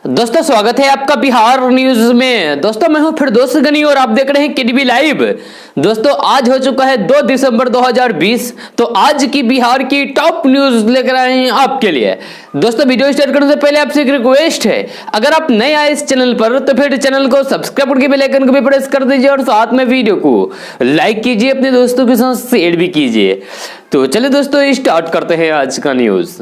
दोस्तों स्वागत है आपका बिहार न्यूज में। दोस्तों मैं हूं फिरदौस गनी और आप देख रहे हैं केडीबी लाइव। दोस्तों आज हो चुका है 2 दिसंबर 2020। तो आज की बिहार की टॉप न्यूज लेकर आए हैं आपके लिए। दोस्तों वीडियो स्टार्ट करने से पहले आपसे एक रिक्वेस्ट है, अगर आप नए आए इस चैनल पर तो फिर चैनल को सब्सक्राइब करके बेल आइकन को भी प्रेस कर दीजिए और साथ में वीडियो को लाइक कीजिए, अपने दोस्तों के साथ शेयर भी कीजिए। तो चलिए दोस्तों स्टार्ट करते हैं आज का न्यूज।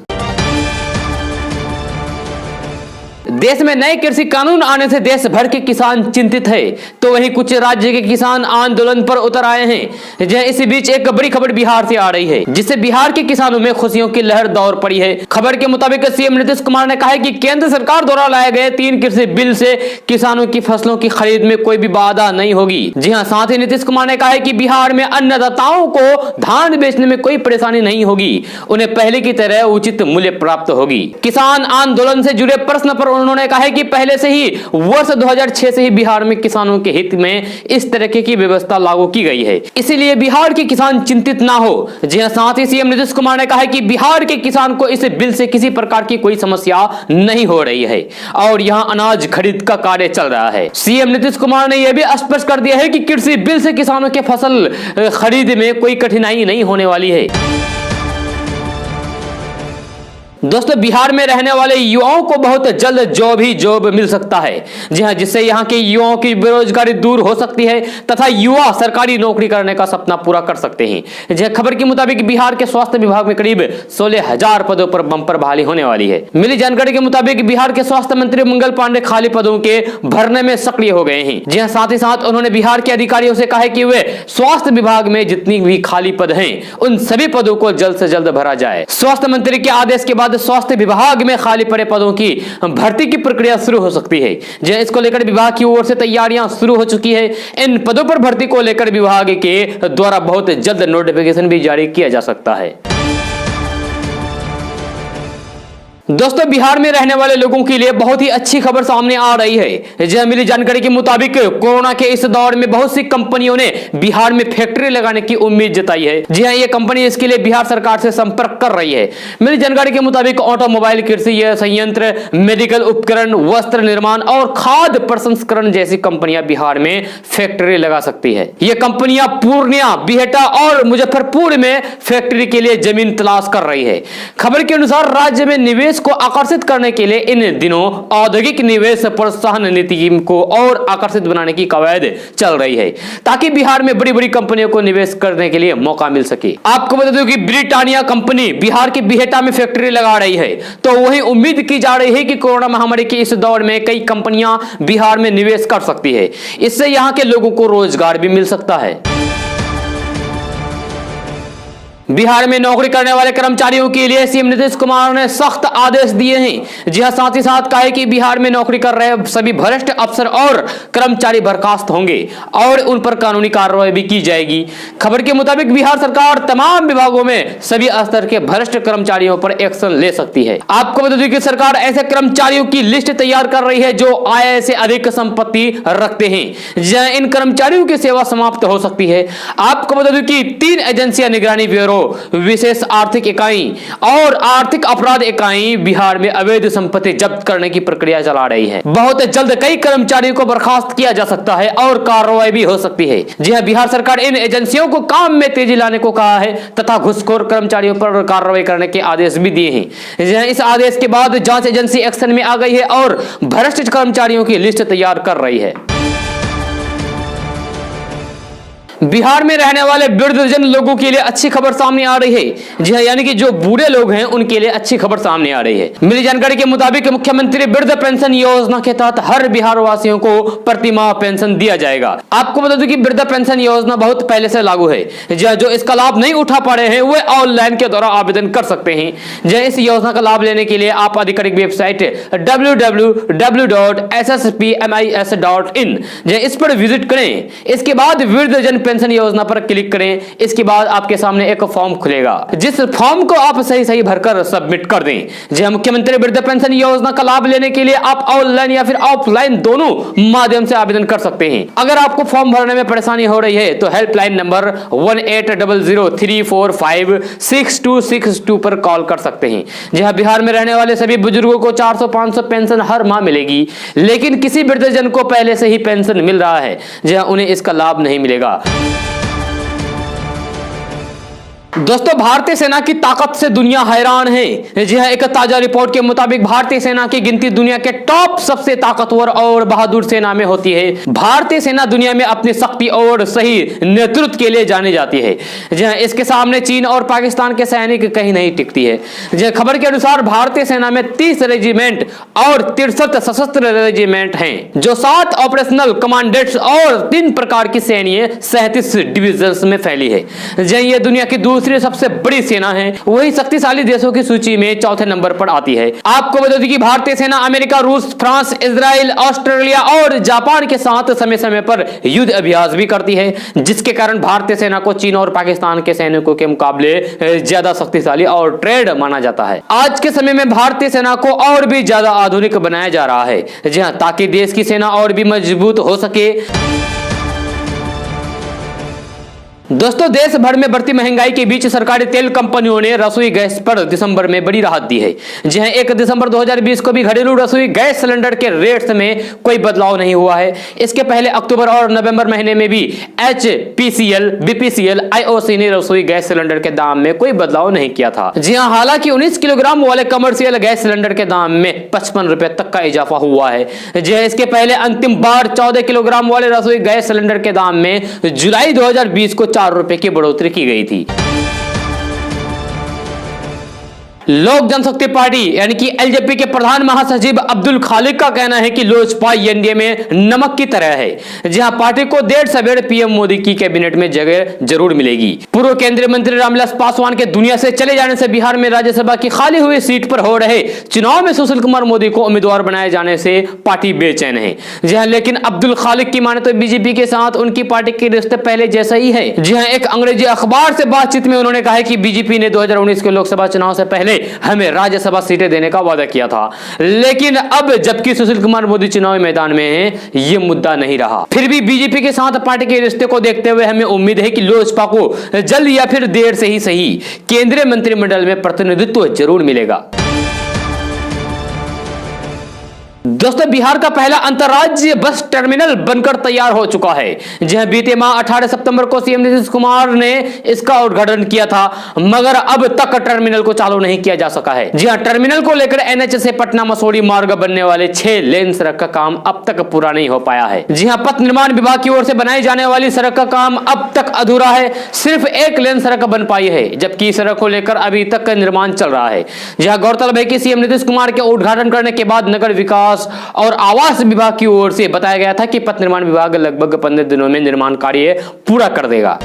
देश में नए कृषि कानून आने से देश भर के किसान चिंतित है, तो वहीं कुछ राज्य के किसान आंदोलन पर उतर आए हैं। जहां इसी बीच एक बड़ी खबर बिहार से आ रही है, जिससे बिहार के किसानों में खुशियों की लहर दौड़ पड़ी है। खबर के मुताबिक सीएम नीतीश कुमार ने कहा है कि केंद्र सरकार द्वारा लाए गए 3 कृषि बिल से किसानों की फसलों की खरीद में कोई भी बाधा नहीं होगी। जी हाँ, साथ ही नीतीश कुमार ने कहा है कि बिहार में अन्नदाताओं को धान बेचने में कोई परेशानी नहीं होगी, उन्हें पहले की तरह उचित मूल्य प्राप्त होगी। किसान आंदोलन से जुड़े प्रश्न पर उन्होंने कहा है कि पहले से ही वर्ष 2006 से ही बिहार में किसानों के हित में इस तरह की व्यवस्था लागू की गई है, इसीलिए बिहार के किसान चिंतित ना हो। जी हां, साथ ही सीएम नीतीश कुमार ने कहा है कि बिहार के किसान को इस बिल से किसी प्रकार की कोई समस्या नहीं हो रही है और यहां अनाज खरीद का कार्य चल रहा है। सीएम नीतीश कुमार ने यह भी स्पष्ट कर दिया है कि कृषि बिल से किसानों के फसल खरीद में कोई कठिनाई नहीं होने वाली है। दोस्तों बिहार में रहने वाले युवाओं को बहुत जल्द जॉब मिल सकता है। जी हां, जिससे यहां के युवाओं की बेरोजगारी दूर हो सकती है तथा युवा सरकारी नौकरी करने का सपना पूरा कर सकते हैं। जी खबर के मुताबिक बिहार के स्वास्थ्य विभाग में करीब 16,000 पदों पर बंपर बहाली होने वाली है। मिली जानकारी के मुताबिक बिहार के स्वास्थ्य मंत्री मंगल पांडे खाली पदों के भरने में सक्रिय हो गए हैं। जी हां, साथ ही साथ उन्होंने बिहार के अधिकारियों से कहा है कि वे स्वास्थ्य विभाग में जितनी भी खाली पद हैं उन सभी पदों को जल्द से जल्द भरा जाए। स्वास्थ्य मंत्री के आदेश के बाद स्वास्थ्य विभाग में खाली पड़े पदों की भर्ती की प्रक्रिया शुरू हो सकती है। जहां इसको लेकर विभाग की ओर से तैयारियां शुरू हो चुकी है। इन पदों पर भर्ती को लेकर विभाग के द्वारा बहुत जल्द नोटिफिकेशन भी जारी किया जा सकता है। दोस्तों बिहार में रहने वाले लोगों के लिए बहुत ही अच्छी खबर सामने आ रही है। जहां मिली जानकारी के मुताबिक कोरोना के इस दौर में बहुत सी कंपनियों ने बिहार में फैक्ट्री लगाने की उम्मीद जताई है। जी हां, ये कंपनी इसके लिए बिहार सरकार से संपर्क कर रही है। मिली जानकारी के मुताबिक ऑटोमोबाइल, कृषि संयंत्र, मेडिकल उपकरण, वस्त्र निर्माण और खाद्य प्रसंस्करण जैसी कंपनियां बिहार में फैक्ट्री लगा सकती है। ये कंपनियां पूर्णिया, बिहटा और मुजफ्फरपुर में फैक्ट्री के लिए जमीन तलाश कर रही है। खबर के अनुसार राज्य में निवेश को आकर्षित करने के लिए इन दिनों औद्योगिक निवेश प्रोत्साहन नीति को और आकर्षित बनाने की कवायद चल रही है, ताकि बिहार में बड़ी बड़ी कंपनियों को निवेश करने के लिए मौका मिल सके। आपको बता दूं कि ब्रिटानिया कंपनी बिहार के बिहटा में फैक्ट्री लगा रही है, तो वही उम्मीद की जा रही है कि कोरोना महामारी के इस दौर में कई कंपनियां बिहार में निवेश कर सकती है। इससे यहां के लोगों को रोजगार भी मिल सकता है। बिहार में नौकरी करने वाले कर्मचारियों के लिए सीएम नीतीश कुमार ने सख्त आदेश दिए हैं। जी हां, साथ ही साथ कहा है कि बिहार में नौकरी कर रहे सभी भ्रष्ट अफसर और कर्मचारी बर्खास्त होंगे और उन पर कानूनी कार्रवाई भी की जाएगी। खबर के मुताबिक बिहार सरकार तमाम विभागों में सभी स्तर के भ्रष्ट कर्मचारियों पर एक्शन ले सकती है। आपको बता दें कि सरकार ऐसे कर्मचारियों की लिस्ट तैयार कर रही है जो आय से अधिक संपत्ति रखते हैं। जहां इन कर्मचारियों की सेवा समाप्त हो सकती है। आपको बता दें कि 3 एजेंसियां निगरानी ब्यूरो, विशेष आर्थिक इकाई और आर्थिक अपराध इकाई बिहार में अवैध संपत्ति जब्त करने की प्रक्रिया चला रही है। बहुत जल्द कई कर्मचारियों को बर्खास्त किया जा सकता है और कार्रवाई भी हो सकती है। जी हां, बिहार सरकार इन एजेंसियों को काम में तेजी लाने को कहा है तथा घुसखोर कर्मचारियों पर कार्रवाई करने के आदेश भी दिए हैं। जी हां, इस आदेश के बाद जांच एजेंसी एक्शन में आ गई है और भ्रष्ट कर्मचारियों की लिस्ट तैयार कर रही है। बिहार में रहने वाले वृद्धजन लोगों के लिए अच्छी खबर सामने आ रही है। जी हां, यानी कि जो बूढ़े लोग हैं उनके लिए अच्छी खबर सामने आ रही है। मिली जानकारी के मुताबिक मुख्यमंत्री वृद्ध पेंशन योजना के तहत हर बिहार वासियों को प्रति माह पेंशन दिया जाएगा। आपको बता दूं कि वृद्ध पेंशन योजना बहुत पहले से लागू है। जी हां, जो इसका लाभ नहीं उठा पा रहे हैं वे ऑनलाइन के द्वारा आवेदन कर सकते हैं। जी हां, इस योजना का लाभ लेने के लिए आप आधिकारिक वेबसाइट www.sspmis.in इस पर विजिट करें। इसके बाद वृद्धजन पेंशन योजना पर क्लिक करें। इसके बाद आपके सामने एक फॉर्म खुलेगा, जिस फॉर्म को आप सही भरकर सबमिट कर दें। जी मुख्यमंत्री वृद्ध पेंशन योजना का लाभ लेने के लिए आप ऑनलाइन या फिर ऑफलाइन दोनों माध्यम से आवेदन कर सकते हैं। अगर आपको फॉर्म भरने में परेशानी हो रही है तो हेल्पलाइन नंबर 180034566262 पर कॉल कर सकते हैं। जहां बिहार में रहने वाले सभी बुजुर्गों को 400-500 पेंशन हर माह मिलेगी, लेकिन किसी वृद्धजन को पहले से ही पेंशन मिल रहा है जहां उन्हें इसका लाभ नहीं मिलेगा। दोस्तों, भारतीय सेना की ताकत से दुनिया हैरान है। जी हाँ, एक ताजा रिपोर्ट के मुताबिक भारतीय सेना की गिनती दुनिया के टॉप सबसे ताकतवर और बहादुर सेना में होती है। भारतीय सेना दुनिया में अपनी शक्ति और सही नेतृत्व के लिए जानी जाती है। जी हाँ, इसके सामने चीन और पाकिस्तान के सैनिक कहीं नहीं टिकती है। जी खबर के अनुसार भारतीय सेना में 30 रेजिमेंट और 63 सशस्त्र रेजिमेंट हैं, जो 7 ऑपरेशनल कमांडेंट्स और 3 प्रकार की सैन्य 37 डिविजन्स में फैली है। जी ये दुनिया की दूसरी सबसे बड़ी सेना है, वही शक्तिशाली देशों की सूची में चौथे नंबर पर आती है। आपको बता दें कि भारतीय सेना अमेरिका, रूस, फ्रांस, इजराइल, ऑस्ट्रेलिया और जापान के साथ समय समय पर युद्ध अभ्यास भी करती है, जिसके कारण भारतीय सेना को चीन और पाकिस्तान के सैनिकों के मुकाबले ज्यादा शक्तिशाली और ट्रेड माना जाता है। आज के समय में भारतीय सेना को और भी ज्यादा आधुनिक बनाया जा रहा है, जी हाँ, ताकि देश की सेना और भी मजबूत हो सके। दोस्तों, देश भर में बढ़ती महंगाई के बीच सरकारी तेल कंपनियों ने रसोई गैस पर दिसंबर में बड़ी राहत दी है। जी हां, 1 दिसंबर 2020 को भी घरेलू रसोई गैस सिलेंडर के रेट्स में कोई बदलाव नहीं हुआ है। इसके पहले अक्टूबर और नवंबर महीने में भी HPCL, BPCL, IOC ने रसोई गैस सिलेंडर के दाम में कोई बदलाव नहीं किया था। जी हां, हालांकि 19 किलोग्राम वाले कमर्शियल गैस सिलेंडर के दाम में 55 रुपए तक का इजाफा हुआ है। जी हां, इसके पहले अंतिम बार 14 किलोग्राम वाले रसोई गैस सिलेंडर के दाम में जुलाई 2020 को 4 रुपए की बढ़ोतरी की गई थी। लोक जनशक्ति पार्टी यानी कि LJP के प्रधान महासचिव अब्दुल खालिक का कहना है कि लोजपा एनडीए में नमक की तरह है। जहां पार्टी को देर सवेर पीएम मोदी की कैबिनेट में जगह जरूर मिलेगी। पूर्व केंद्रीय मंत्री रामविलास पासवान के दुनिया से चले जाने से बिहार में राज्यसभा की खाली हुई सीट पर हो रहे चुनाव में सुशील कुमार मोदी को उम्मीदवार बनाए जाने से पार्टी बेचैन है। जी हाँ, लेकिन अब्दुल खालिक की माने तो बीजेपी के साथ उनकी पार्टी के रिश्ते पहले जैसा ही है। जी हाँ, एक अंग्रेजी अखबार से बातचीत में उन्होंने कहा कि बीजेपी ने 2019 के लोकसभा चुनाव से पहले हमें राज्यसभा सीटें देने का वादा किया था, लेकिन अब जबकि सुशील कुमार मोदी चुनावी मैदान में हैं, ये मुद्दा नहीं रहा। फिर भी बीजेपी के साथ पार्टी के रिश्ते को देखते हुए हमें उम्मीद है कि लोजपा को जल्द या फिर देर से ही सही केंद्रीय मंत्रिमंडल में प्रतिनिधित्व जरूर मिलेगा। दोस्तों, बिहार का पहला अंतरराज्यीय बस टर्मिनल बनकर तैयार हो चुका है। जहां बीते माह 18 सितंबर को सीएम नीतीश कुमार ने इसका उद्घाटन किया था, मगर अब तक टर्मिनल को चालू नहीं किया जा सका है। जी हां, टर्मिनल को लेकर NH से पटना मसूरी मार्ग बनने वाले 6 लेन सड़क का काम अब तक पूरा नहीं हो पाया है। जी हां, पथ निर्माण विभाग की ओर से बनाई जाने वाली सड़क का काम अब तक अधूरा है। सिर्फ 1 लेन सड़क बन पाई है, जबकि सड़क को लेकर अभी तक निर्माण चल रहा है। जहां गौरतलब है कि सीएम नीतीश कुमार के उद्घाटन करने के बाद नगर विकास और आवास विभाग की ओर से बताया गया था कि पथ निर्माण विभाग लगभग 15 दिनों में निर्माण कार्य पूरा कर देगा।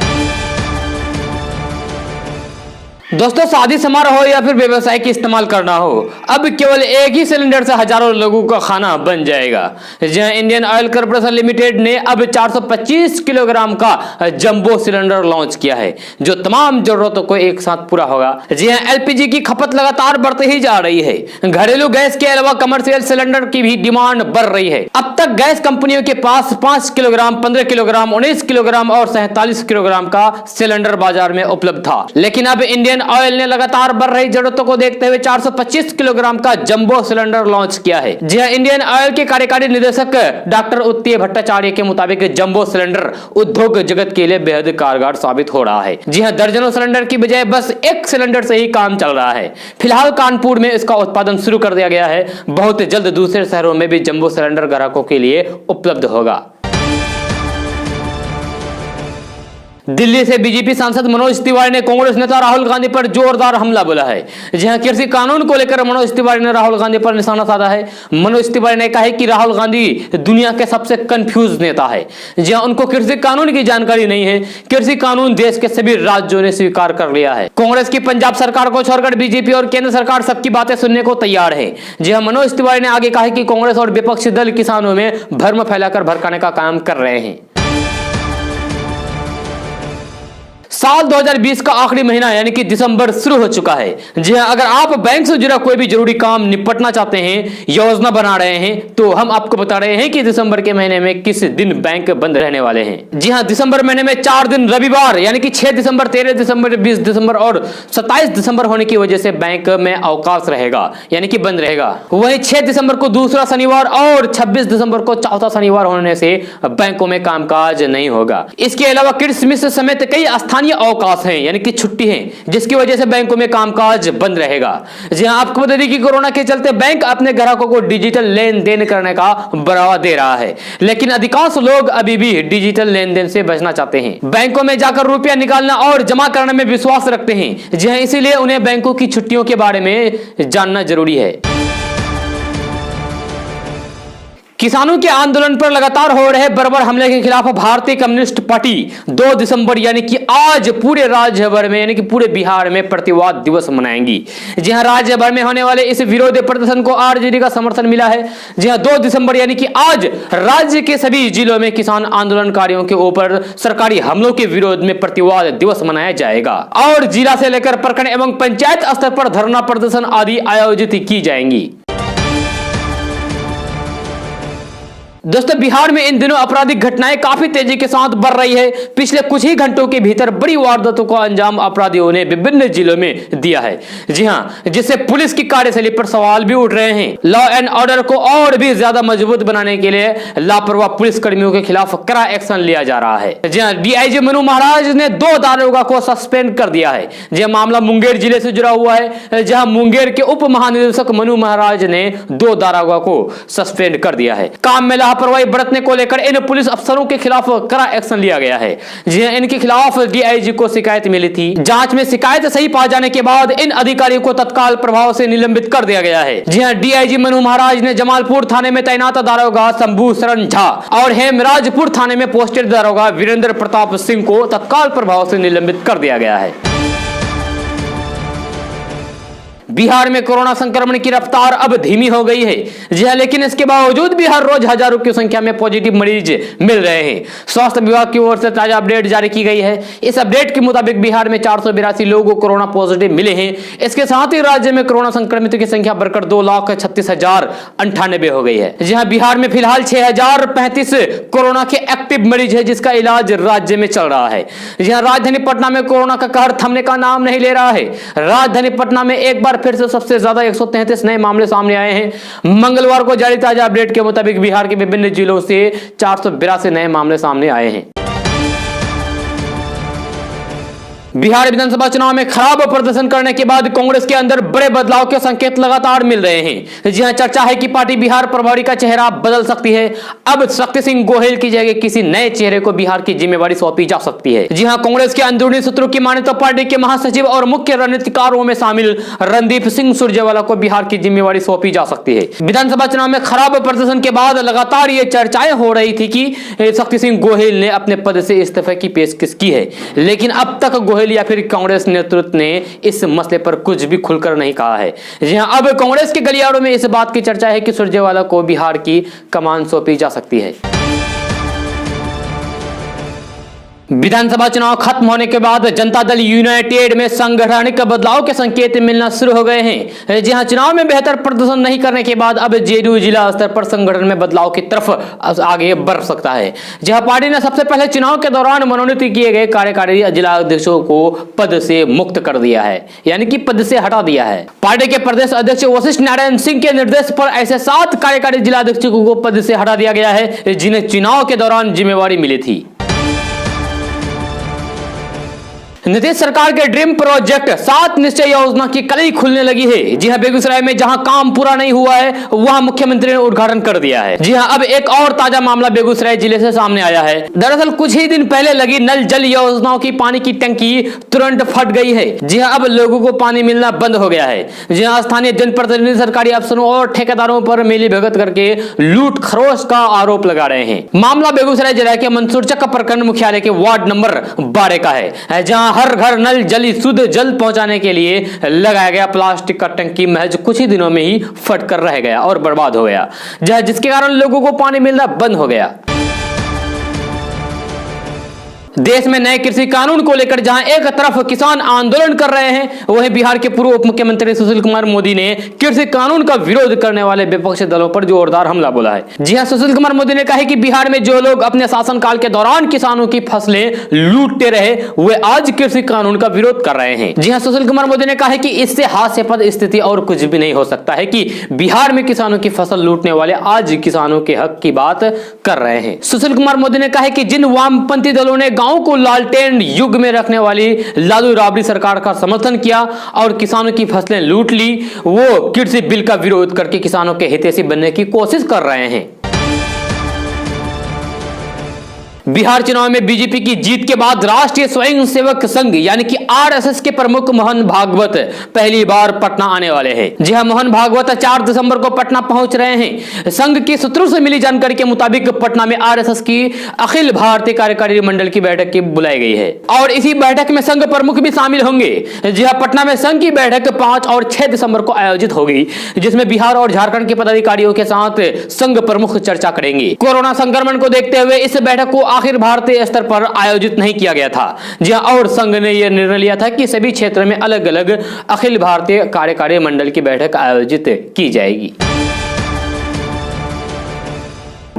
दोस्तों, शादी समारोह हो या फिर व्यवसाय की इस्तेमाल करना हो, अब केवल एक ही सिलेंडर से हजारों लोगों का खाना बन जाएगा। जहां इंडियन ऑयल कॉर्पोरेशन लिमिटेड ने अब 425 किलोग्राम का जंबो सिलेंडर लॉन्च किया है, जो तमाम जरूरतों को एक साथ पूरा होगा। जी हां, LPG की खपत लगातार बढ़ती ही जा रही है। घरेलू गैस के अलावा कमर्शियल सिलेंडर की भी डिमांड बढ़ रही है। अब तक गैस कंपनियों के पास 5 किलोग्राम, 15 किलोग्राम, 19 किलोग्राम और 47 किलोग्राम का सिलेंडर बाजार में उपलब्ध था, लेकिन अब इंडियन ऑयल ने लगातार बढ़ रही जरूरतों को देखते हुए 425 किलोग्राम का जंबो सिलेंडर लॉन्च किया है। जी हां, इंडियन ऑयल के कार्यकारी निदेशक डॉक्टर उत्तीय भट्टाचार्य के मुताबिक जंबो सिलेंडर उद्योग जगत के लिए बेहद कारगर साबित हो रहा है। जी हां, दर्जनों सिलेंडर की बजाय बस 1 सिलेंडर से ही काम चल रहा है। फिलहाल कानपुर में इसका उत्पादन शुरू कर दिया गया है। बहुत जल्द दूसरे शहरों में भी जंबो सिलेंडर ग्राहकों के लिए उपलब्ध होगा। दिल्ली से बीजेपी सांसद मनोज तिवारी ने कांग्रेस नेता राहुल गांधी पर जोरदार हमला बोला है। जहां कृषि कानून को लेकर मनोज तिवारी ने राहुल गांधी पर निशाना साधा है। मनोज तिवारी ने कहा है कि राहुल गांधी दुनिया के सबसे कंफ्यूज नेता है। जहां उनको कृषि कानून की जानकारी नहीं है। कृषि कानून देश के सभी राज्यों ने स्वीकार कर लिया है। कांग्रेस की पंजाब सरकार को छोड़कर बीजेपी और केंद्र सरकार सबकी बातें सुनने को तैयार है। जहां मनोज तिवारी ने आगे कहा कि कांग्रेस और विपक्षी दल किसानों में भ्रम फैलाकर भड़काने का काम कर रहे हैं। साल 2020 का आखिरी महीना यानी कि दिसंबर शुरू हो चुका है। जी हां, अगर आप बैंक से जुड़ा कोई भी जरूरी काम निपटना चाहते हैं, योजना बना रहे हैं, तो हम आपको बता रहे हैं कि दिसंबर के महीने में किस दिन बैंक बंद रहने वाले हैं। जी हां, दिसंबर महीने में 4 दिन रविवार यानी कि 6 दिसंबर, 13 दिसंबर, 20 दिसंबर और 27 दिसंबर होने की वजह से बैंक में अवकाश रहेगा यानी कि बंद रहेगा। वहीं 6 दिसंबर को दूसरा शनिवार और 26 दिसंबर को चौथा शनिवार होने से बैंकों में कामकाज नहीं होगा। इसके अलावा क्रिसमस समेत कई स्थानीय अवकाश हैं यानी कि छुट्टी है, जिसकी वजह से बैंकों में कामकाज बंद रहेगा। जी हां, आपको बता दें कि कोरोना के चलते बैंक अपने ग्राहकों को डिजिटल लेन देन करने का बढ़ावा दे रहा है, लेकिन अधिकांश लोग अभी भी डिजिटल लेन देन से बचना चाहते हैं। बैंकों में जाकर रुपया निकालना और जमा करने में विश्वास रखते हैं। जी हां, इसीलिए उन्हें बैंकों की छुट्टियों के बारे में जानना जरूरी है। किसानों के आंदोलन पर लगातार हो रहे बर्बर हमले के खिलाफ भारतीय कम्युनिस्ट पार्टी 2 दिसंबर यानी कि आज पूरे राज्य भर में यानी कि पूरे बिहार में प्रतिवाद दिवस मनाएंगी। जी हां, राज्य भर में होने वाले इस विरोध प्रदर्शन को आरजेडी का समर्थन मिला है। जी हां, 2 दिसंबर यानी कि आज राज्य के सभी जिलों में किसान आंदोलनकारियों के ऊपर सरकारी हमलों के विरोध में प्रतिवाद दिवस मनाया जाएगा और जिला से लेकर प्रखंड एवं पंचायत स्तर पर धरना प्रदर्शन आदि आयोजित की जाएंगी। दोस्तों, बिहार में इन दिनों आपराधिक घटनाएं काफी तेजी के साथ बढ़ रही है। पिछले कुछ ही घंटों के भीतर बड़ी वारदातों को अंजाम अपराधियों ने विभिन्न जिलों में दिया है। जी हां, जिससे पुलिस की कार्यशैली पर सवाल भी उठ रहे हैं। लॉ एंड ऑर्डर को और भी ज्यादा मजबूत बनाने के लिए लापरवाह पुलिस कर्मियों के खिलाफ कड़ा एक्शन लिया जा रहा है। जी हां, डीआईजी मनु महाराज ने 2 दारोगा को सस्पेंड कर दिया है। यह मामला मुंगेर जिले से जुड़ा हुआ है, जहां मुंगेर के उप महानिदेशक मनु महाराज ने 2 दारोगा को सस्पेंड कर दिया है। काम में लापरवाही बरतने को लेकर इन पुलिस अफसरों के खिलाफ कड़ा एक्शन लिया गया है। जी हां, इनके खिलाफ डीआईजी को शिकायत मिली थी। जांच में शिकायत सही पाए जाने के बाद इन अधिकारियों को तत्काल प्रभाव से निलंबित कर दिया गया है। जी हां, डीआईजी मनु महाराज ने जमालपुर थाने में तैनात दारोगा शंभू शरण झा और हेमराजपुर थाने में पोस्टेड दारोगा वीरेंद्र प्रताप सिंह को तत्काल प्रभाव से निलंबित कर दिया गया है। बिहार में कोरोना संक्रमण की रफ्तार अब धीमी हो गई है। जी हां, लेकिन इसके बावजूद भी हर रोज हजारों की संख्या में पॉजिटिव मरीज मिल रहे हैं। स्वास्थ्य विभाग की ओर से ताजा अपडेट जारी की गई है। इस अपडेट के मुताबिक बिहार में 482 लोगों को कोरोना पॉजिटिव मिले हैं। इसके साथ ही राज्य में कोरोना संक्रमितों की संख्या बढ़कर 2,36,098 हो गई है। जी हां, बिहार में फिलहाल 6,035 कोरोना के एक्टिव मरीज है, जिसका इलाज राज्य में चल रहा है। जी हां, राजधानी पटना में कोरोना का कहर थमने का नाम नहीं ले रहा है। राजधानी पटना में एक बार फिर से सबसे ज्यादा 133 नए मामले सामने आए हैं। मंगलवार को जारी ताजा अपडेट के मुताबिक बिहार के विभिन्न जिलों से 482 नए मामले सामने आए हैं। बिहार विधानसभा चुनाव में खराब प्रदर्शन करने के बाद कांग्रेस के अंदर बड़े बदलाव के संकेत लगातार मिल रहे हैं। जी हां, चर्चा है कि पार्टी बिहार प्रभारी का चेहरा बदल सकती है। अब शक्ति सिंह गोहिल की जगह किसी नए चेहरे को बिहार की जिम्मेवारी सौंपी जा सकती है। जी हां, कांग्रेस के अंदरूनी सूत्रों की माने तो पार्टी के महासचिव और मुख्य रणनीतिकारों में शामिल रणदीप सिंह सुरजेवाला को बिहार की जिम्मेवारी सौंपी जा सकती है। विधानसभा चुनाव में खराब प्रदर्शन के बाद लगातार ये चर्चाएं हो रही थी कि शक्ति सिंह गोहिल ने अपने पद से इस्तीफे की पेशकश की है, लेकिन अब तक गोहिल या फिर कांग्रेस नेतृत्व ने इस मसले पर कुछ भी खुलकर नहीं कहा है। जी हां, अब कांग्रेस के गलियारों में इस बात की चर्चा है कि सुरजेवाला को बिहार की कमान सौंपी जा सकती है। विधानसभा चुनाव खत्म होने के बाद जनता दल यूनाइटेड में सांगठनिक बदलाव के संकेत मिलना शुरू हो गए हैं। जी हां, चुनाव में बेहतर प्रदर्शन नहीं करने के बाद अब जेडीयू जिला स्तर पर संगठन में बदलाव की तरफ आगे बढ़ सकता है। जी हां, पार्टी ने सबसे पहले चुनाव के दौरान मनोनीत किए गए कार्यकारी जिला अध्यक्षों को पद से मुक्त कर दिया है, यानी कि पद से हटा दिया है। पार्टी के प्रदेश अध्यक्ष वशिष्ठ नारायण सिंह के निर्देश पर ऐसे 7 कार्यकारी जिला अध्यक्षों को पद से हटा दिया गया है, जिन्हें चुनाव के दौरान जिम्मेवारी मिली थी। नीतीश सरकार के ड्रीम प्रोजेक्ट 7 निश्चय योजना की कली खुलने लगी है। जी हां, बेगूसराय में जहां काम पूरा नहीं हुआ है वहां मुख्यमंत्री ने उद्घाटन कर दिया है। जी हां, अब एक और ताजा मामला बेगूसराय जिले से सामने आया है। दरअसल कुछ ही दिन पहले लगी नल जल योजनाओं की पानी की टंकी तुरंत फट गई है। जी हां, अब लोगों को पानी मिलना बंद हो गया है। जी हां, स्थानीय जनप्रतिनिधि सरकारी अफसरों और ठेकेदारों पर मिलीभगत करके लूट खरोच का आरोप लगा रहे हैं। मामला बेगूसराय जिले के मंसूरचक प्रखंड मुख्यालय के वार्ड नंबर 12 का है, जहां हर घर नल जली शुद्ध जल पहुंचाने के लिए लगाया गया प्लास्टिक का टंकी महज कुछ ही दिनों में ही फट कर रह गया और बर्बाद हो गया, जिसके कारण लोगों को पानी मिलना बंद हो गया। देश में नए कृषि कानून को लेकर जहां एक तरफ किसान आंदोलन कर रहे हैं, वहीं बिहार के पूर्व उप मुख्यमंत्री सुशील कुमार मोदी ने कृषि कानून का विरोध करने वाले विपक्षी दलों पर जोरदार हमला बोला है। जी हां, सुशील कुमार मोदी ने कहा है कि बिहार में जो लोग अपने शासनकाल के दौरान किसानों की फसलें लूटते रहे, वे आज कृषि कानून का विरोध कर रहे हैं। जी हां, सुशील कुमार मोदी ने कहा है कि इससे हास्यास्पद स्थिति और कुछ भी नहीं हो सकता है कि बिहार में किसानों की फसल लूटने वाले आज किसानों के हक की बात कर रहे हैं। सुशील कुमार मोदी ने कहा है कि जिन वामपंथी दलों ने गांव को लालटेन युग में रखने वाली लालू राबड़ी सरकार का समर्थन किया और किसानों की फसलें लूट ली, वो कृषि बिल का विरोध करके किसानों के हितैषी बनने की कोशिश कर रहे हैं। बिहार चुनाव में बीजेपी की जीत के बाद राष्ट्रीय स्वयंसेवक संघ यानी कि आरएसएस के प्रमुख मोहन भागवत पहली बार पटना आने वाले हैं। जी हां, मोहन भागवत 4 दिसंबर को पटना पहुंच रहे हैं। संघ के सूत्रों से मिली जानकारी के मुताबिक पटना में आरएसएस की अखिल भारतीय कार्यकारी मंडल की बैठक की बुलाई गई है और इसी बैठक में संघ प्रमुख भी शामिल होंगे। जी हां, पटना में संघ की बैठक 5 और 6 दिसंबर को आयोजित होगी, जिसमें बिहार और झारखंड के पदाधिकारियों के साथ संघ प्रमुख चर्चा करेंगे। कोरोना संक्रमण को देखते हुए इस बैठक को आखिर भारतीय स्तर पर आयोजित नहीं किया गया था। जी हां, और संघ ने यह निर्णय लिया था कि सभी क्षेत्र में अलग अलग अखिल भारतीय कार्यकारी मंडल की बैठक आयोजित की जाएगी।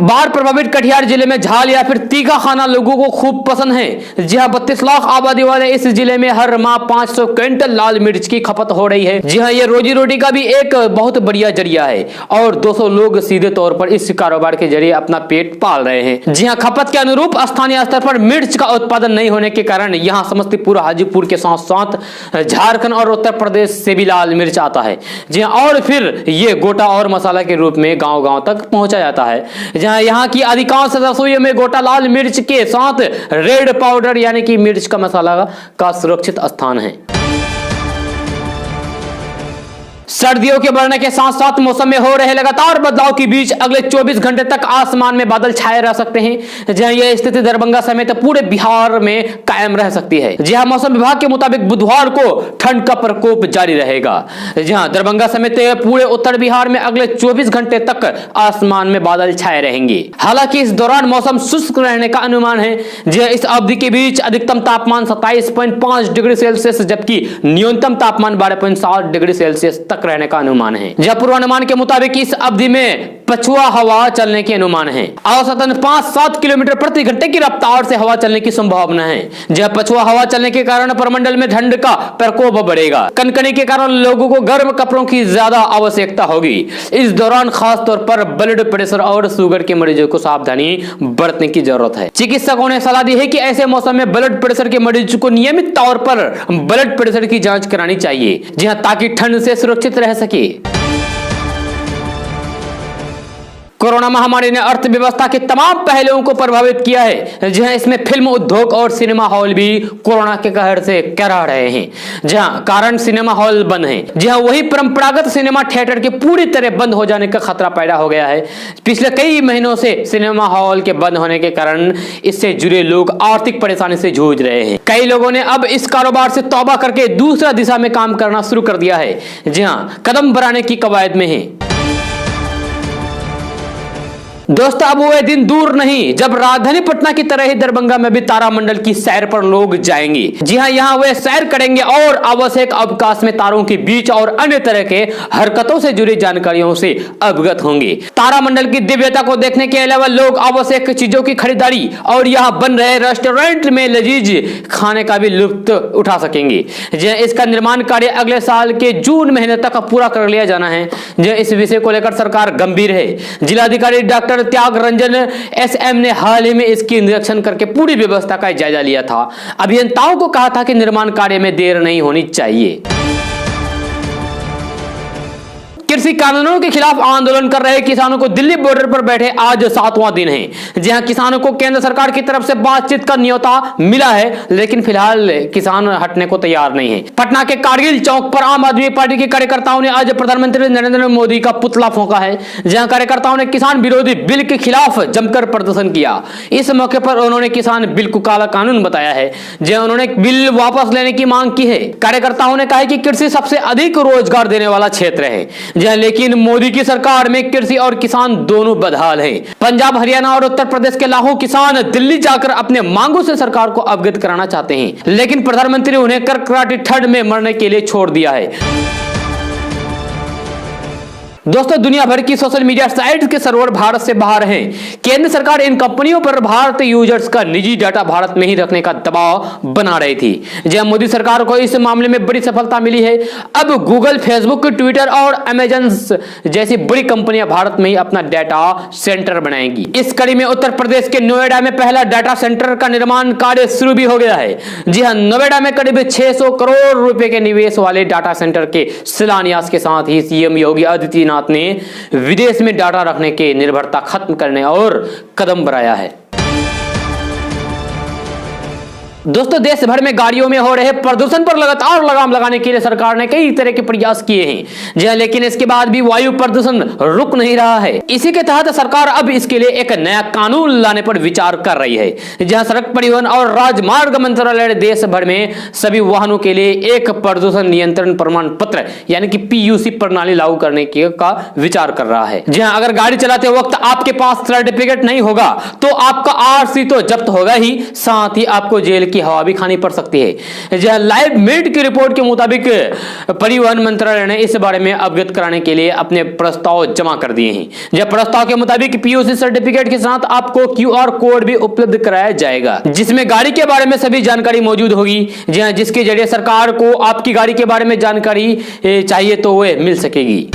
बाढ़ प्रभावित कटिहार जिले में झाल या फिर तीखा खाना लोगों को खूब पसंद है। जी हां, 32 लाख आबादी वाले इस जिले में हर माह 500 क्विंटल लाल मिर्च की खपत हो रही है। जी हां, ये रोजी रोटी का भी एक बहुत बढ़िया जरिया है और 200 लोग सीधे तौर पर इस कारोबार के जरिए अपना पेट पाल रहे हैं। जी हां, खपत के अनुरूप स्थानीय स्तर पर मिर्च का उत्पादन नहीं होने के कारण यहाँ समस्तीपुर, हाजीपुर के साथ साथ झारखंड और उत्तर प्रदेश से भी लाल मिर्च आता है। जी हां, और फिर ये गोटा और मसाला के रूप में गाँव गाँव तक पहुंचा जाता है। यहाँ की अधिकांश रसोइयों में गोटा लाल मिर्च के साथ रेड पाउडर यानी कि मिर्च का मसाला का सुरक्षित स्थान है। सर्दियों के बढ़ने के साथ साथ मौसम में हो रहे लगातार बदलाव के बीच अगले 24 घंटे तक आसमान में बादल छाए रह सकते हैं, जहां यह स्थिति दरभंगा समेत पूरे बिहार में कायम रह सकती है। जहां मौसम विभाग के मुताबिक बुधवार को ठंड का प्रकोप जारी रहेगा। जहां दरभंगा समेत पूरे उत्तर बिहार में अगले 24 घंटे तक आसमान में बादल छाए रहेंगे। हालांकि इस दौरान मौसम शुष्क रहने का अनुमान है। जहां इस अवधि के बीच अधिकतम तापमान 27.5 डिग्री सेल्सियस जबकि न्यूनतम तापमान 12.7 डिग्री सेल्सियस तक रहने का अनुमान है। जहां पूर्वानुमान के मुताबिक इस अवधि में पछुआ हवा चलने के अनुमान है। औसतन 5-7 किलोमीटर प्रति घंटे की रफ्तार से हवा चलने की संभावना है। जहां पछुआ हवा चलने के कारण परमंडल में ठंड का प्रकोप बढ़ेगा। कनकनी के कारण लोगों को गर्म कपड़ों की ज्यादा आवश्यकता होगी। इस दौरान खास तौर पर ब्लड प्रेशर और शुगर के मरीजों को सावधानी बरतने की जरूरत है। चिकित्सकों ने सलाह दी है कि ऐसे मौसम में ब्लड प्रेशर के मरीज को नियमित तौर पर ब्लड प्रेशर की जांच करानी चाहिए, जहां ताकि ठंड से सुरक्षित रह सके। कोरोना महामारी ने अर्थव्यवस्था के तमाम पहलुओं को प्रभावित किया है। जहां इसमें फिल्म उद्योग और सिनेमा हॉल भी कोरोना के कहर से कराह रहे हैं, जहां कारण सिनेमा हॉल बंद हैं। जहां वही परंपरागत सिनेमा थिएटर के पूरी तरह बंद हो जाने का खतरा पैदा हो गया है। पिछले कई महीनों से सिनेमा हॉल के बंद होने के कारण इससे जुड़े लोग आर्थिक परेशानी से जूझ रहे हैं। कई लोगों ने अब इस कारोबार से तौबा करके दूसरा दिशा में काम करना शुरू कर दिया है। जहां कदम बढ़ाने की कवायद में है। दोस्तों, अब वो दिन दूर नहीं जब राजधानी पटना की तरह ही दरभंगा में भी तारामंडल की सैर पर लोग जाएंगे। जी हां, यहां वे सैर करेंगे और आवश्यक अवकाश में तारों के बीच और अन्य तरह के हरकतों से जुड़ी जानकारियों से अवगत होंगे। तारामंडल की दिव्यता को देखने के अलावा लोग आवश्यक चीजों की खरीदारी और यहां बन रहे रेस्टोरेंट में लजीज खाने का भी लुत्फ उठा सकेंगे। इसका निर्माण कार्य अगले साल के जून महीने तक पूरा कर लिया जाना है। इस विषय को लेकर सरकार गंभीर है। जिलाधिकारी डॉक्टर त्याग रंजन एसएम ने हाल ही में इसकी निरीक्षण करके पूरी व्यवस्था का जायजा लिया था। अभियंताओं को कहा था कि निर्माण कार्य में देर नहीं होनी चाहिए। कृषि कानूनों के खिलाफ आंदोलन कर रहे किसानों को दिल्ली बॉर्डर पर बैठे आज 7वां दिन है। जहां किसानों को केंद्र सरकार की तरफ से बातचीत का न्योता मिला है, लेकिन फिलहाल किसान हटने को तैयार नहीं है। पटना के कारगिल चौक पर आम आदमी पार्टी के कार्यकर्ताओं ने आज प्रधानमंत्री नरेंद्र मोदी का पुतला फूंका है। जहां कार्यकर्ताओं ने किसान विरोधी बिल के खिलाफ जमकर प्रदर्शन किया। इस मौके पर उन्होंने किसान बिल को काला कानून बताया है। जहां उन्होंने बिल वापस लेने की मांग की है। कार्यकर्ताओं ने कहा कि कृषि सबसे अधिक रोजगार देने वाला क्षेत्र है। जहां लेकिन मोदी की सरकार में कृषि और किसान दोनों बदहाल हैं। पंजाब, हरियाणा और उत्तर प्रदेश के लाखों किसान दिल्ली जाकर अपने मांगों से सरकार को अवगत कराना चाहते हैं, लेकिन प्रधानमंत्री उन्हें कड़कड़ाटी ठंड में मरने के लिए छोड़ दिया है। दोस्तों, दुनिया भर की सोशल मीडिया साइट्स के सर्वर भारत से बाहर हैं। केंद्र सरकार इन कंपनियों पर भारतीय यूजर्स का निजी डाटा भारत में ही रखने का दबाव बना रही थी। जहां मोदी सरकार को इस मामले में बड़ी सफलता मिली है। अब गूगल, फेसबुक, ट्विटर और अमेजन जैसी बड़ी कंपनियां भारत में ही अपना डाटा सेंटर बनाएंगी। इस कड़ी में उत्तर प्रदेश के नोएडा में पहला डाटा सेंटर का निर्माण कार्य शुरू भी हो गया है। जी हां, नोएडा में करीब 600 करोड़ रुपए के निवेश वाले डाटा सेंटर के शिलान्यास के साथ ही सीएम योगी आदित्यनाथ ने विदेश में डाटा रखने की निर्भरता खत्म करने और कदम बढ़ाया है। दोस्तों, देश भर में गाड़ियों में हो रहे प्रदूषण पर लगातार लगाम लगाने के लिए सरकार ने कई तरह के प्रयास किए हैं। जी हां, लेकिन इसके बाद भी वायु प्रदूषण रुक नहीं रहा है। इसी के तहत सरकार अब इसके लिए एक नया कानून लाने पर विचार कर रही है। जहां सड़क परिवहन और राजमार्ग मंत्रालय ने देश भर में सभी वाहनों के लिए एक प्रदूषण नियंत्रण प्रमाण पत्र यानी कि पीयूसी प्रणाली लागू करने का विचार कर रहा है। जी हां, अगर गाड़ी चलाते वक्त आपके पास सर्टिफिकेट नहीं होगा तो आपका आरसी तो जब्त होगा ही, साथ ही आपको जेल की हवा भी खानी पड़ सकती है। जहां लाइव मिनट की रिपोर्ट के मुताबिक परिवहन मंत्रालय ने इस बारे में अवगत कराने के लिए अपने प्रस्ताव जमा कर दिए हैं। जब प्रस्ताव के मुताबिक पीयूसी सर्टिफिकेट के साथ आपको क्यूआर कोड भी उपलब्ध कराया जाएगा, जिसमें गाड़ी के बारे में सभी जानकारी मौजूद होगी। जहां जिसके जरिए सरकार को आपकी गाड़ी के बारे में जानकारी चाहिए तो वह मिल सकेगी।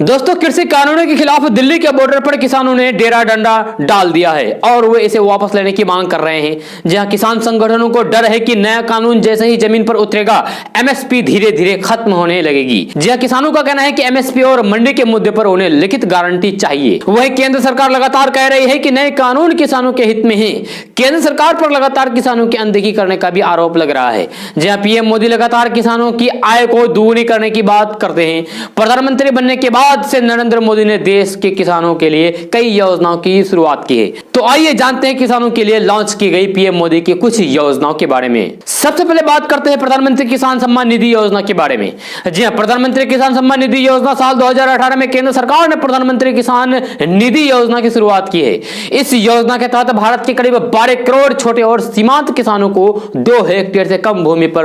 दोस्तों, कृषि कानूनों के खिलाफ दिल्ली के बॉर्डर पर किसानों ने डेरा डंडा डाल दिया है और वे इसे वापस लेने की मांग कर रहे हैं। जहां किसान संगठनों को डर है कि नया कानून जैसे ही जमीन पर उतरेगा, एमएसपी धीरे धीरे खत्म होने लगेगी। जहां किसानों का कहना है कि एमएसपी और मंडी के मुद्दे पर उन्हें लिखित गारंटी चाहिए। वहीं केंद्र सरकार लगातार कह रही है कि नए कानून किसानों के हित में है। केंद्र सरकार पर लगातार किसानों की अनदेखी करने का भी आरोप लग रहा है। जहां पीएम मोदी लगातार किसानों की आय को दोगुनी करने की बात करते हैं। प्रधानमंत्री बनने के बाद से नरेंद्र मोदी ने देश के किसानों के लिए कई योजनाओं की शुरुआत की है। तो आइए जानते हैं किसानों के लिए लॉन्च की गई पीएम मोदी की कुछ योजनाओं के बारे में। सबसे पहले बात करते हैं प्रधानमंत्री किसान सम्मान निधि योजना के बारे में। जी हां, प्रधानमंत्री किसान सम्मान निधि योजना साल 2018 में केंद्र सरकार ने प्रधानमंत्री किसान निधि योजना की शुरुआत की है। इस योजना के तहत भारत के करीब 12 करोड़ छोटे और सीमांत किसानों को 2 हेक्टेयर से कम भूमि पर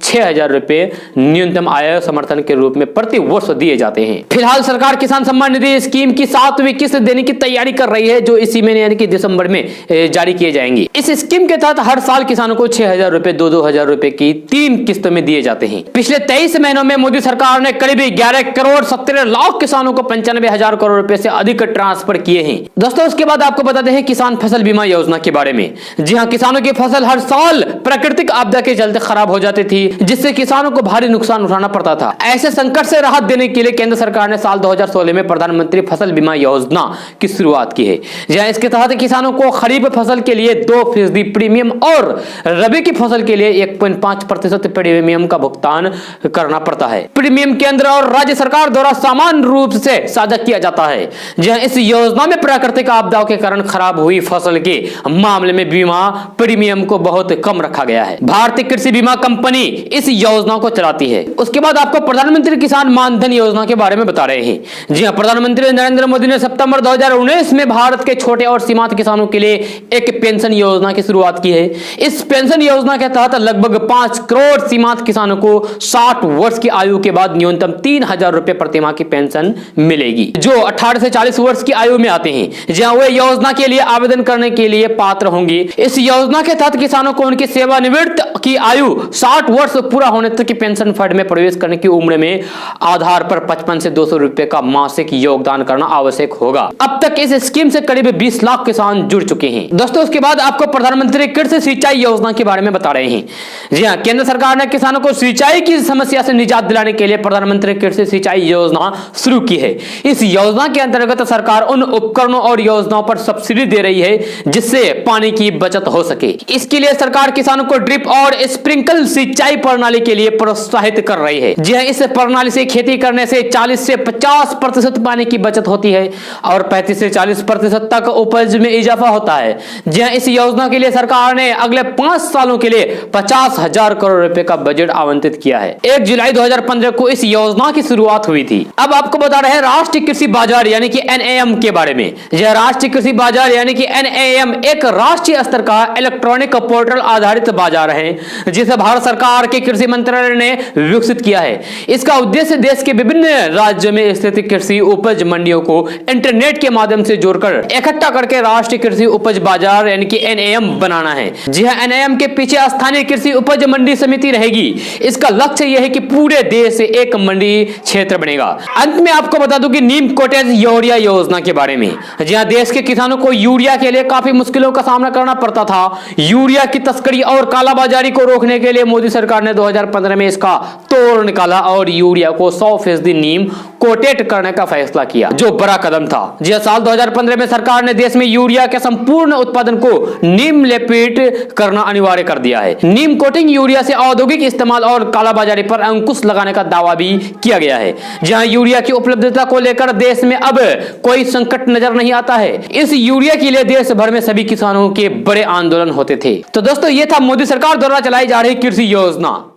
₹6,000 न्यूनतम आय समर्थन के रूप में प्रति वर्ष दिए जाते हैं। फिलहाल सरकार किसान सम्मान निधि स्कीम की 7वीं किस्त देने की तैयारी कर रही है, जो इसी महीने यानी कि दिसंबर में जारी किए जाएंगे। इस स्कीम के तहत हर साल किसानों को ₹6,000 2,000 रुपए की 3 किस्तों में दिए जाते हैं। पिछले 23 महीनों में मोदी सरकार ने करीब 11 करोड़ 17 लाख किसानों को 95,000 करोड़ रुपए से अधिक ट्रांसफर किए हैं। दोस्तों, उसके बाद आपको बताते हैं किसान फसल बीमा योजना के बारे में। जी हां, किसानों की फसल हर साल प्राकृतिक आपदा के चलते खराब हो जाती थी, जिससे किसानों को भारी नुकसान उठाना पड़ता था। ऐसे संकट से राहत देने के लिए केंद्र सरकार ने साल 2016 में प्रधानमंत्री फसल बीमा योजना की शुरुआत की है। जहां इसके तहत किसानों को खरीफ फसल के लिए 2% प्रीमियम और रबी की फसल के लिए 1.5% प्रीमियम का भुगतान करना पड़ता है। प्रीमियम केंद्र और राज्य सरकार द्वारा समान रूप से साझा किया जाता है। जहां इस योजना में प्राकृतिक आपदाओं के कारण खराब हुई फसल के मामले में बीमा प्रीमियम को बहुत कम रखा गया है। भारतीय कृषि बीमा कंपनी इस योजना को चलाती है। उसके बाद आपको प्रधानमंत्री किसान मानधन योजना के बारे में बता रहे हैं। जी हां, प्रधानमंत्री नरेंद्र मोदी ने सितंबर 2019 में भारत के छोटे और सीमांत किसानों के लिए एक पेंशन योजना की शुरुआत की है। इस पेंशन योजना के तहत लगभग 5 करोड़ सीमांत किसानों को 60 वर्ष की आयु के बाद न्यूनतम 3,000 रुपए प्रति माह की पेंशन मिलेगी, जो 18 से 40 वर्ष की आयु में आते हैं। जहां वे योजना के लिए आवेदन करने के लिए पात्र होंगे। इस योजना के तहत किसानों को उनकी सेवानिवृत्त की आयु 60 वर्ष पूरा होने तक की पेंशन फंड में प्रवेश करने की उम्र में आधार पर 55 से 200 रुपए का मासिक योगदान करना आवश्यक होगा। अब तक इस स्कीम से करीब 20 लाख किसान जुड़ चुके हैं। दोस्तों, उसके बाद आपको प्रधानमंत्री कृषि सिंचाई योजना के बारे में बता रहे हैं। जी हां, केंद्र सरकार ने किसानों को सिंचाई की समस्या से निजात दिलाने के लिए प्रधानमंत्री कृषि सिंचाई योजना शुरू की है। इस योजना के अंतर्गत सरकार उन उपकरणों और योजनाओं पर सब्सिडी दे रही है जिससे पानी की बचत हो सके। इसके लिए सरकार किसानों को ड्रिप और स्प्रिंकल सिंचाई प्रणाली के लिए प्रोत्साहित कर रही है। जी हां, इस प्रणाली से खेती करने से 40 से से 50% पानी की बचत होती है और 35 से 40% तक उपज में इजाफा होता है। जहां इस योजना के लिए सरकार ने अगले 5 सालों के लिए 50,000 करोड़ रुपए का बजट आवंटित किया है। 1 जुलाई 2015 को इस योजना की शुरुआत हुई थी। अब आपको बता रहे हैं राष्ट्रीय कृषि बाजार यानी कि NAM के बारे में। यह राष्ट्रीय कृषि बाजार यानी कि NAM एक राष्ट्रीय स्तर का इलेक्ट्रॉनिक पोर्टल आधारित बाजार है जिसे भारत सरकार के कृषि मंत्रालय ने विकसित किया है। इसका उद्देश्य देश के विभिन्न राज्यों में स्थित कृषि उपज मंडियों को इंटरनेट के माध्यम से जोड़कर इकट्ठा करके राष्ट्रीय कृषि उपज बाजार यानी कि NAM बनाना है। जी हाँ, NAM के पीछे स्थानीय कृषि उपज मंडी समिति रहेगी। इसका लक्ष्य यह है कि पूरे देश से एक मंडी क्षेत्र बनेगा। अंत में आपको बता दूं कि नीम कोटेज यूरिया योजना के बारे में। जहां देश के किसानों को यूरिया के लिए काफी मुश्किलों का सामना करना पड़ता था। यूरिया की तस्करी और कालाबाजारी को रोकने के लिए मोदी सरकार ने 2015 में इसका तोड़ निकाला और यूरिया को 100% नीम कोटेड करने का फैसला किया, जो बड़ा कदम था। जी साल 2015 में सरकार ने देश में यूरिया के संपूर्ण उत्पादन को नीम लेपित करना अनिवार्य कर दिया है। नीम कोटिंग यूरिया से औद्योगिक इस्तेमाल और कालाबाजारी पर अंकुश लगाने का दावा भी किया गया है। जहां यूरिया की उपलब्धता को लेकर देश में अब कोई संकट नजर नहीं आता है। इस यूरिया के लिए देश भर में सभी किसानों के बड़े आंदोलन होते थे। तो दोस्तों, ये था मोदी सरकार द्वारा चलाई जा रही कृषि योजना।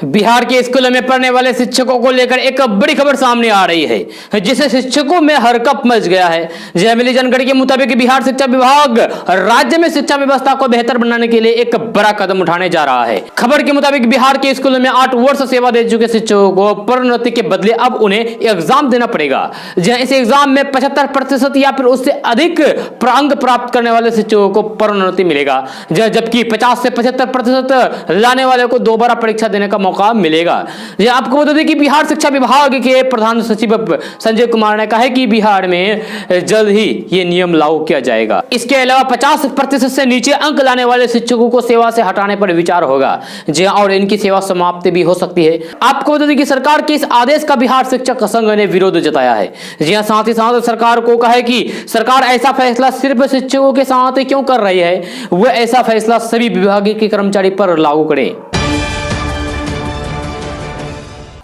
बिहार के स्कूलों में पढ़ने वाले शिक्षकों को लेकर एक बड़ी खबर सामने आ रही है जिससे शिक्षकों में हरकंप मच गया है। जय मिली जानकारी के मुताबिक बिहार शिक्षा विभाग राज्य में शिक्षा व्यवस्था को बेहतर बनाने के लिए एक बड़ा कदम उठाने जा रहा है। खबर के मुताबिक बिहार के स्कूलों में 8 वर्ष सेवा दे चुके शिक्षकों को प्रोन्नति के बदले अब उन्हें एग्जाम देना पड़ेगा। जहां इस एग्जाम में 75% या फिर उससे अधिक अंक प्राप्त करने वाले शिक्षकों को प्रोन्नति मिलेगा, जबकि 50 से 75% लाने वाले को दोबारा परीक्षा देने का मौका मिलेगा। ये आपको बता दें कि बिहार शिक्षा विभाग के प्रधान सचिव संजय कुमार ने कहा है कि बिहार में जल्द ही ये नियम लागू किया जाएगा। इसके अलावा 50% से नीचे अंक लाने वाले शिक्षकों को सेवा से हटाने पर विचार होगा, जी और इनकी सेवा समाप्ति भी हो सकती है। आपको बता दें कि सरकार के इस आदेश का बिहार शिक्षक संघ ने विरोध जताया है। जी हाँ, साथ ही साथ सरकार को कहा है कि सरकार ऐसा फैसला सिर्फ शिक्षकों के साथ क्यों कर रही है, वह ऐसा फैसला सभी विभाग के कर्मचारी पर लागू करें।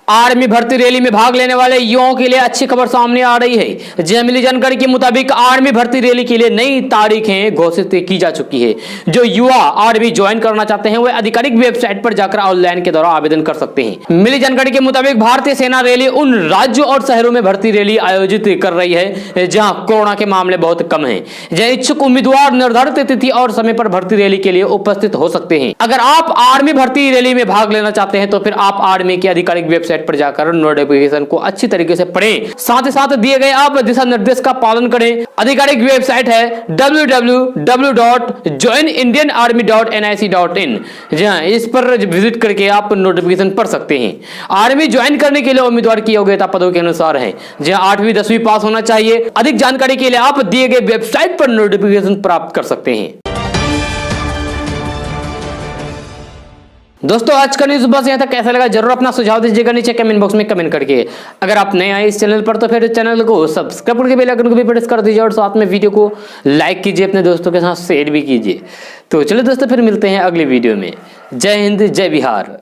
आर्मी भर्ती रैली में भाग लेने वाले युवाओं के लिए अच्छी खबर सामने आ रही है। जय मिली जानकारी के मुताबिक आर्मी भर्ती रैली के लिए नई तारीखें घोषित की जा चुकी है। जो युवा आर्मी ज्वाइन करना चाहते हैं वे आधिकारिक वेबसाइट पर जाकर ऑनलाइन के द्वारा आवेदन कर सकते हैं। मिली जानकारी के मुताबिक भारतीय सेना रैली उन राज्यों और शहरों में भर्ती रैली आयोजित कर रही है जहां कोरोना के मामले बहुत कम है। जहां इच्छुक उम्मीदवार निर्धारित तिथि और समय पर भर्ती रैली के लिए उपस्थित हो सकते हैं। अगर आप आर्मी भर्ती रैली में भाग लेना चाहते हैं तो फिर आप आर्मी की आधिकारिक वेबसाइट पर जाकर नोटिफिकेशन को अच्छी तरीके से पढ़ें, साथ ही साथ दिए गए आप दिशा निर्देश का पालन करें। आधिकारिक वेबसाइट है www.joinindianarmy.nic.in। जहां इस पर विजिट करके आप नोटिफिकेशन पढ़ सकते हैं। आर्मी ज्वाइन करने के लिए उम्मीदवार की योग्यता पदों के अनुसार है, जहां 8वीं 10वीं पास होना चाहिए। अधिक जानकारी के लिए आप दिए गए वेबसाइट पर नोटिफिकेशन प्राप्त कर सकते हैं। दोस्तों, आज का न्यूज़ बस यहाँ तक। कैसा लगा जरूर अपना सुझाव दीजिएगा नीचे कमेंट बॉक्स में कमेंट करके। अगर आप नए आए इस चैनल पर तो फिर चैनल को सब्सक्राइब करके बेल आइकन को भी प्रेस कर दीजिए और साथ में वीडियो को लाइक कीजिए, अपने दोस्तों के साथ शेयर भी कीजिए। तो चलिए दोस्तों, फिर मिलते हैं अगली वीडियो में। जय हिंद, जय बिहार।